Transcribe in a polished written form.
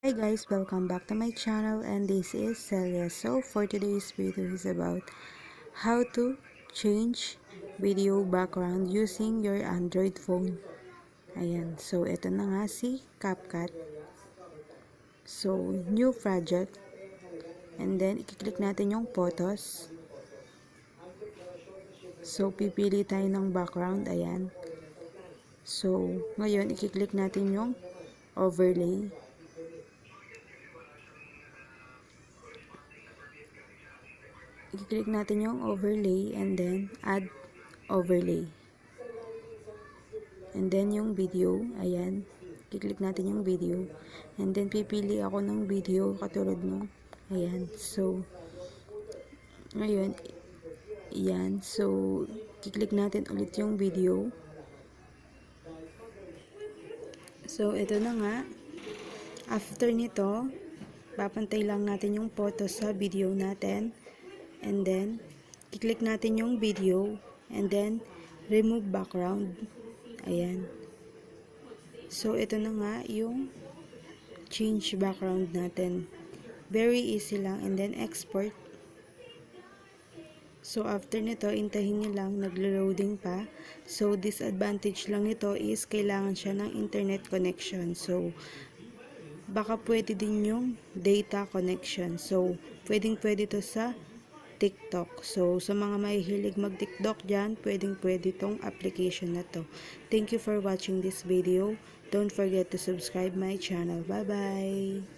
Hi guys, welcome back to my channel, and this is Celia. So for today's video is about how to change video background using your Android phone. Ayan, so ito na nga si CapCut. So new project, and then i-click natin yung photos. So pipili tayo ng background, ayan. So ngayon i-click natin yung overlay. I-click natin yung overlay and then add overlay. And then yung video, ayan. I-click natin yung video. And then pipili ako ng video katulad nung, ayan. So, ngayon, ayan. So, i-click natin ulit yung video. So, ito na nga. After nito, papantay lang natin yung photo sa video natin. And then, i-click natin yung video. And then, remove background. Ayan. So, ito na nga yung change background natin. Very easy lang. And then, export. So, after nito, intahin nyo lang. Naglo-loading pa. So, disadvantage lang nito is kailangan siya ng internet connection. So, baka pwede din yung data connection. So, pwedeng-pwede to sa TikTok. So, sa mga mahihilig mag-TikTok dyan, pwedeng-pwede tong application na to. Thank you for watching this video. Don't forget to subscribe my channel. Bye-bye!